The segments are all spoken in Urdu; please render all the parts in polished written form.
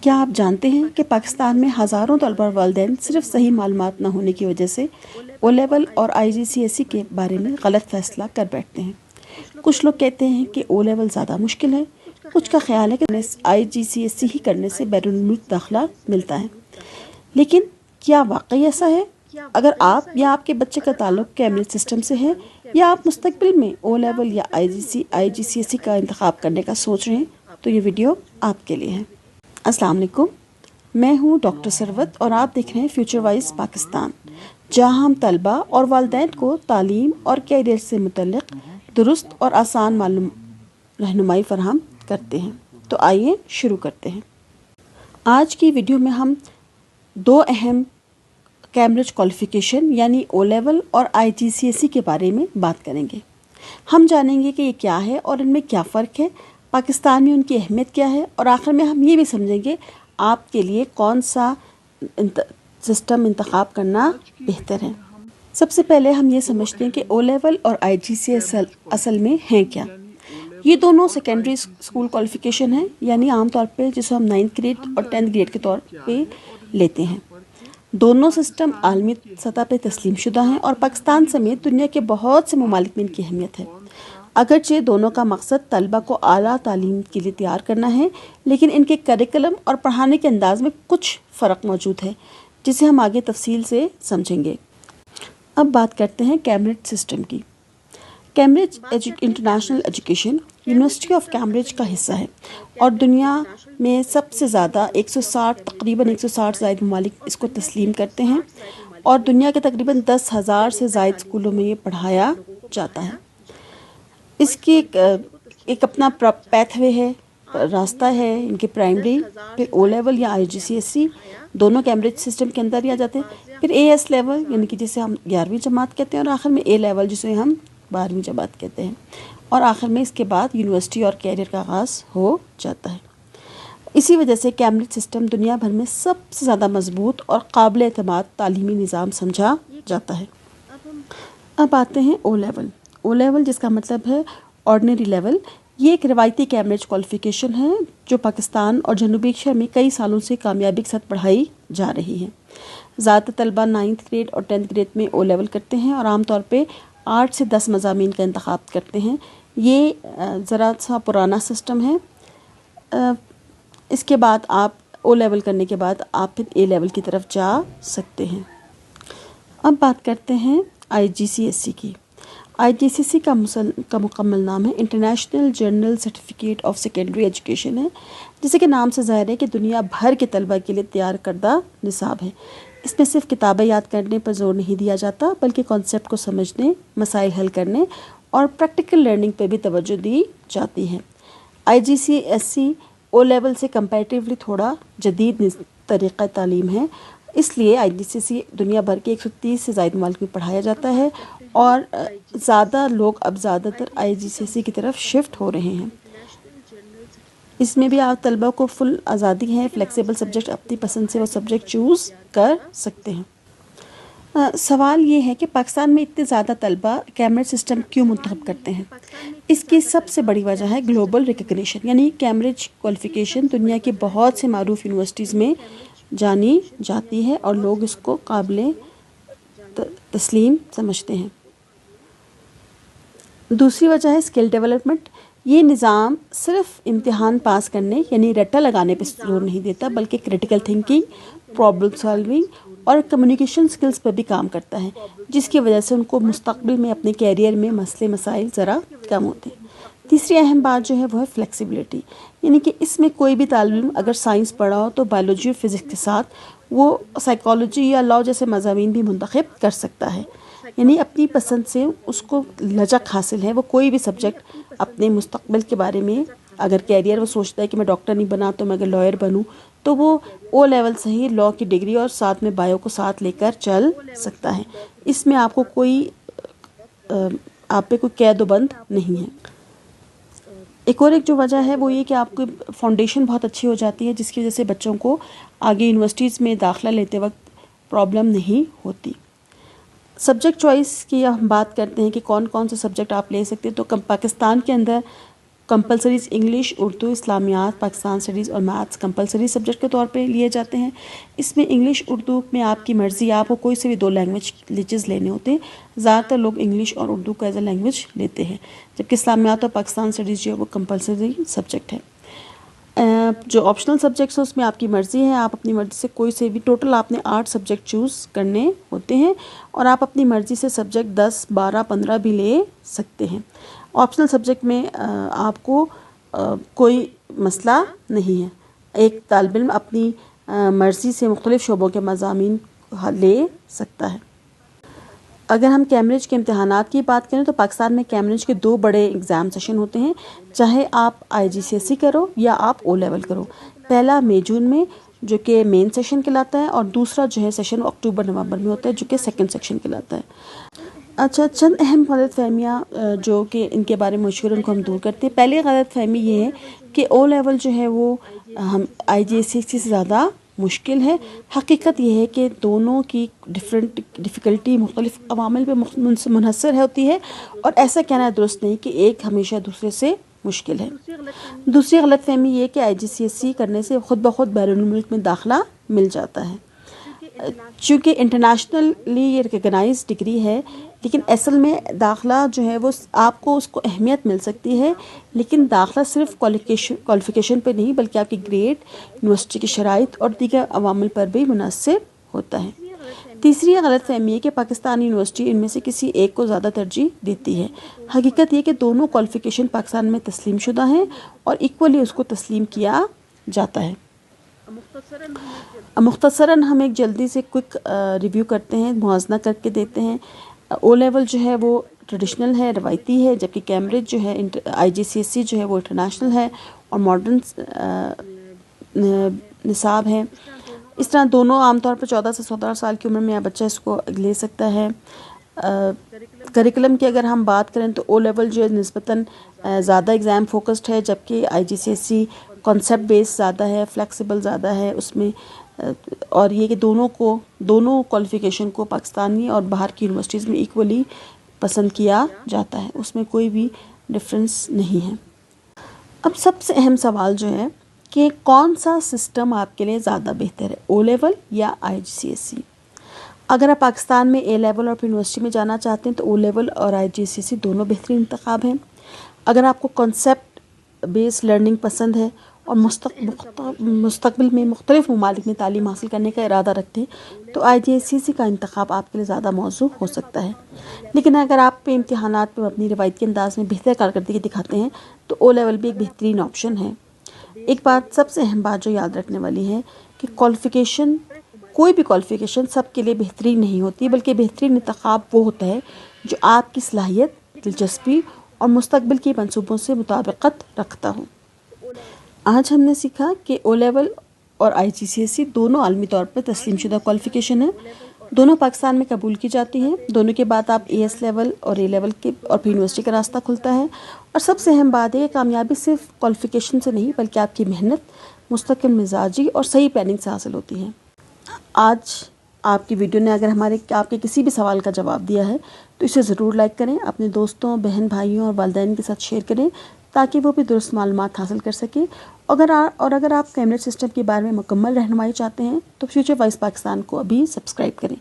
کیا آپ جانتے ہیں کہ پاکستان میں ہزاروں طلبہ اور والدین صرف صحیح معلومات نہ ہونے کی وجہ سے او لیول اور IGCSE کے بارے میں غلط فیصلہ کر بیٹھتے ہیں؟ کچھ لوگ کہتے ہیں کہ او لیول زیادہ مشکل ہے، کچھ کا خیال ہے کہ IGCSE ہی کرنے سے بیرون ملک داخلہ ملتا ہے۔ لیکن کیا واقعی ایسا ہے؟ اگر آپ یا آپ کے بچے کا تعلق کیمبرج سسٹم سے ہے یا آپ مستقبل میں او لیول یا IGCSE کا انتخاب کرنے کا سوچ رہے ہیں تو یہ ویڈیو آپ کے لیے ہے۔ السلام علیکم، میں ہوں ڈاکٹر ثروت اور آپ دیکھ رہے ہیں فیوچر وائز پاکستان، جہاں ہم طلبہ اور والدین کو تعلیم اور کیریئر سے متعلق درست اور آسان رہنمائی فراہم کرتے ہیں۔ تو آئیے شروع کرتے ہیں۔ آج کی ویڈیو میں ہم دو اہم کیمبرج کوالیفیکیشن یعنی او لیول اور IGCSE کے بارے میں بات کریں گے۔ ہم جانیں گے کہ یہ کیا ہے اور ان میں کیا فرق ہے، پاکستان میں ان کی اہمیت کیا ہے، اور آخر میں ہم یہ بھی سمجھیں گے آپ کے لیے کون سا سسٹم انتخاب کرنا بہتر ہے۔ سب سے پہلے ہم یہ سمجھتے ہیں کہ او لیول اور IGCSE اصل میں ہیں کیا۔ یہ دونوں سیکنڈری اسکول کوالیفیکیشن ہیں، یعنی عام طور پہ جسے ہم 9th گریڈ اور 10th گریڈ کے طور پہ لیتے ہیں۔ دونوں سسٹم عالمی سطح پہ تسلیم شدہ ہیں اور پاکستان سمیت دنیا کے بہت سے ممالک میں ان کی اہمیت ہے۔ اگرچہ دونوں کا مقصد طلبہ کو اعلیٰ تعلیم کے لیے تیار کرنا ہے، لیکن ان کے کریکولم اور پڑھانے کے انداز میں کچھ فرق موجود ہے جسے ہم آگے تفصیل سے سمجھیں گے۔ اب بات کرتے ہیں کیمبرج سسٹم کی۔ Cambridge international education university of Cambridge کا حصہ ہے اور دنیا میں سب سے زیادہ تقریباً 160 زائد ممالک اس کو تسلیم کرتے ہیں اور دنیا کے تقریباً 10,000 سے زائد اسکولوں میں یہ پڑھایا جاتا ہے۔ اس کی ایک اپنا پیتھ وے ہے، راستہ ہے، ان کے پرائمری، پھر او لیول یا IGCSE دونوں کیمبرج سسٹم کے اندر ہی آ جاتے ہیں، پھر AS لیول یعنی کہ جسے ہم 11ویں جماعت کہتے ہیں، اور آخر میں A لیول جسے ہم 12ویں جماعت کہتے ہیں، اور آخر میں اس کے بعد یونیورسٹی اور کیریئر کا آغاز ہو جاتا ہے۔ اسی وجہ سے کیمبرج سسٹم دنیا بھر میں سب سے زیادہ مضبوط اور قابل اعتماد تعلیمی نظام سمجھا جاتا ہے۔ اب آتے ہیں او لیول۔ او لیول جس کا مطلب ہے آرڈنری لیول، یہ ایک روایتی کیمبرج کوالیفیکیشن ہے جو پاکستان اور جنوبی ایشیا میں کئی سالوں سے کامیابی کے ساتھ پڑھائی جا رہی ہے۔ زیادہ طلبہ 9th گریڈ اور 10th گریڈ میں او لیول کرتے ہیں اور عام طور پہ 8 سے 10 مضامین کا انتخاب کرتے ہیں۔ یہ ذرا سا پرانا سسٹم ہے۔ اس کے بعد آپ او لیول کرنے کے بعد آپ پھر A لیول کی طرف جا سکتے ہیں۔ اب بات کرتے ہیں IGCSE کی۔ IGCSE کا مکمل نام ہے international general certificate of secondary education ہے، جیسے کہ نام سے ظاہر ہے کہ دنیا بھر کے طلبہ کے لیے تیار کردہ نصاب ہے۔ اس میں صرف کتابیں یاد کرنے پر زور نہیں دیا جاتا، بلکہ کانسیپٹ کو سمجھنے، مسائل حل کرنے اور پریکٹیکل لرننگ پہ بھی توجہ دی جاتی ہے۔ IGCSE او لیول سے کمپیریٹیولی تھوڑا جدید طریقہ تعلیم ہے، اس لیے IGCSE دنیا بھر کے 130 سے زائد ممالک میں پڑھایا جاتا ہے اور زیادہ لوگ اب زیادہ تر IGCSE کی طرف شفٹ ہو رہے ہیں۔ اس میں بھی آپ طلبہ کو فل آزادی ہے، فلیکسیبل سبجیکٹ اپنی پسند سے وہ سبجیکٹ چوز کر سکتے ہیں۔ سوال یہ ہے کہ پاکستان میں اتنے زیادہ طلبہ کیمبرج سسٹم کیوں منتخب کرتے ہیں؟ اس کی سب سے بڑی وجہ ہے گلوبل ریکگنیشن، یعنی کیمبرج کوالیفیکیشن دنیا کی بہت سے معروف یونیورسٹیز میں جانی جاتی ہے اور لوگ اس کو قابل تسلیم سمجھتے ہیں۔ دوسری وجہ ہے اسکل ڈیولپمنٹ۔ یہ نظام صرف امتحان پاس کرنے یعنی رٹا لگانے پہ زور نہیں دیتا، بلکہ کریٹیکل تھنکنگ، پرابلم سالونگ اور کمیونیکیشن سکلز پر بھی کام کرتا ہے، جس کی وجہ سے ان کو مستقبل میں اپنے کیریئر میں مسائل ذرا کم ہوتے ہیں۔ تیسری اہم بات جو ہے وہ ہے فلیکسیبلٹی، یعنی کہ اس میں کوئی بھی طالب علم اگر سائنس پڑھا ہو تو بایولوجی اور فزکس کے ساتھ وہ سائیکالوجی یا لاء جیسے مضامین بھی منتخب کر سکتا ہے، یعنی اپنی پسند سے اس کو لچک حاصل ہے۔ وہ کوئی بھی سبجیکٹ اپنے مستقبل کے بارے میں، اگر کیریئر وہ سوچتا ہے کہ میں ڈاکٹر نہیں بنا تو میں اگر لائر بنوں، تو وہ او لیول سے ہی لاء کی ڈگری اور ساتھ میں بایو کو ساتھ لے کر چل سکتا ہے۔ اس میں آپ کو آپ پہ کوئی قید و بند نہیں ہے۔ ایک جو وجہ ہے وہ یہ کہ آپ کی فاؤنڈیشن بہت اچھی ہو جاتی ہے، جس کی وجہ سے بچوں کو آگے یونیورسٹیز میں داخلہ لیتے وقت پرابلم نہیں ہوتی۔ سبجیکٹ چوائس کی ہم بات کرتے ہیں کہ کون کون سے سبجیکٹ آپ لے سکتے ہیں، تو پاکستان کے اندر کمپلسریز انگلش، اردو، اسلامیات، پاکستان اسٹڈیز اور میتھس کمپلسری سبجیکٹ کے طور پہ لیے جاتے ہیں۔ اس میں انگلش اردو میں آپ کی مرضی، آپ کو کوئی سے بھی 2 لینگویجز لینے ہوتے ہیں۔ زیادہ تر لوگ انگلش اور اردو کو ایز اے لینگویج لیتے ہیں، جبکہ اسلامیات اور پاکستان اسٹڈیز جو ہے وہ کمپلسری سبجیکٹ ہے۔ جو آپشنل سبجیکٹس ہیں اس میں آپ کی مرضی ہے، آپ اپنی مرضی سے کوئی سے بھی، ٹوٹل آپ نے 8 سبجیکٹ چوز کرنے ہوتے ہیں اور آپ اپنی مرضی سے سبجیکٹ 10، 12، 15 بھی لے سکتے ہیں۔ آپشنل سبجیکٹ میں آپ کو کوئی مسئلہ نہیں ہے، ایک طالب علم اپنی مرضی سے مختلف شعبوں کے مضامین لے سکتا ہے۔ اگر ہم کیمبرج کے امتحانات کی بات کریں تو پاکستان میں کیمبرج کے 2 بڑے ایگزام سیشن ہوتے ہیں، چاہے آپ IGCSE کرو یا آپ او لیول کرو۔ پہلا مئی جون میں جو کہ مین سیشن کہلاتا ہے، اور دوسرا جو ہے سیشن اکتوبر نومبر میں ہوتا ہے جو کہ سیکنڈ سیکشن کہلاتا ہے۔ اچھا، چند اہم غلط فہمیاں جو کہ ان کے بارے میں مشہور ان کو ہم دور کرتے ہیں۔ پہلی غلط فہمی یہ ہے کہ او لیول جو ہے وہ IGCSE سے زیادہ مشکل ہے۔ حقیقت یہ ہے کہ دونوں کی ڈیفیکلٹی مختلف عوامل پہ منحصر ہوتی ہے، اور ایسا کہنا درست نہیں کہ ایک ہمیشہ دوسرے سے مشکل ہے۔ دوسری غلط فہمی یہ کہ IGCSE کرنے سے خود بخود بیرون ملک میں داخلہ مل جاتا ہے۔ چونکہ انٹرنیشنلی یہ ریکگنائز ڈگری ہے، لیکن اصل میں داخلہ جو ہے وہ آپ کو اس کو اہمیت مل سکتی ہے، لیکن داخلہ صرف کوالیفیکیشن پہ نہیں بلکہ آپ کی گریڈ، یونیورسٹی کی شرائط اور دیگر عوامل پر بھی منحصر ہوتا ہے۔ تیسری غلط فہمی ہے کہ پاکستانی یونیورسٹی ان میں سے کسی ایک کو زیادہ ترجیح دیتی ہے۔ حقیقت یہ کہ دونوں کوالیفیکیشن پاکستان میں تسلیم شدہ ہیں اور ایکولی اس کو تسلیم کیا جاتا ہے۔ مختصراً ہم ایک جلدی سے کوئک ریویو کرتے ہیں، موازنہ کر کے دیتے ہیں۔ او لیول جو ہے وہ ٹریڈیشنل ہے، روایتی ہے، جبکہ کیمبرج جو ہے IGCSE جو ہے وہ انٹرنیشنل ہے اور ماڈرن نصاب ہے۔ اس طرح دونوں عام طور پر 14 سے 17 سال کی عمر میں بچہ اس کو لے سکتا ہے۔ کریکلم کی اگر ہم بات کریں تو او لیول جو ہے نسبتاً زیادہ ایگزام فوکسڈ ہے، جبکہ IGCSE کانسیپٹ بیس زیادہ ہے، فلیکسیبل زیادہ ہے اس میں، اور یہ کہ دونوں کوالیفیکیشن کو پاکستانی اور باہر کی یونیورسٹیز میں ایکولی پسند کیا جاتا ہے، اس میں کوئی بھی ڈفرینس نہیں ہے۔ اب سب سے اہم سوال جو ہے کہ کون سا سسٹم آپ کے لیے زیادہ بہتر ہے، او لیول یا IGCSE؟ اگر آپ پاکستان میں اے لیول اور پھر یونیورسٹی میں جانا چاہتے ہیں تو او لیول اور IGCSE دونوں بہترین انتخاب ہیں۔ اگر آپ کو کانسیپٹ بیس لرننگ پسند ہے اور مستقبل میں مختلف ممالک میں تعلیم حاصل کرنے کا ارادہ رکھتے ہیں تو IGCSE کا انتخاب آپ کے لیے زیادہ موزوں ہو سکتا ہے۔ لیکن اگر آپ پہ امتحانات میں اپنی روایتی انداز میں بہتر کارکردگی دکھاتے ہیں تو او لیول بھی ایک بہترین آپشن ہے۔ ایک بات، سب سے اہم بات جو یاد رکھنے والی ہے کہ کوئی بھی کوالیفیکیشن سب کے لیے بہترین نہیں ہوتی، بلکہ بہترین انتخاب وہ ہوتا ہے جو آپ کی صلاحیت، دلچسپی اور مستقبل کے منصوبوں سے مطابقت رکھتا ہو۔ آج ہم نے سیکھا کہ او لیول اور IGCSE دونوں عالمی طور پر تسلیم شدہ کوالیفیکیشن ہیں، دونوں پاکستان میں قبول کی جاتی ہیں، دونوں کے بعد آپ AS لیول اور A لیول کے اور پھر یونیورسٹی کا راستہ کھلتا ہے، اور سب سے اہم بات ہے کہ کامیابی صرف کوالیفیکیشن سے نہیں بلکہ آپ کی محنت، مستقل مزاجی اور صحیح پلاننگ سے حاصل ہوتی ہے۔ آج آپ کی ویڈیو نے اگر آپ کے کسی بھی سوال کا جواب دیا ہے تو اسے ضرور لائک کریں، اپنے دوستوں، بہن بھائیوں اور والدین کے ساتھ شیئر کریں تاکہ وہ بھی درست معلومات حاصل کر سکیں۔ اگر آپ کیمبرج سسٹم کے بارے میں مکمل رہنمائی چاہتے ہیں تو فیوچر وائس پاکستان کو ابھی سبسکرائب کریں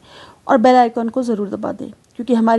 اور بیل آئیکن کو ضرور دبا دیں، کیونکہ ہماری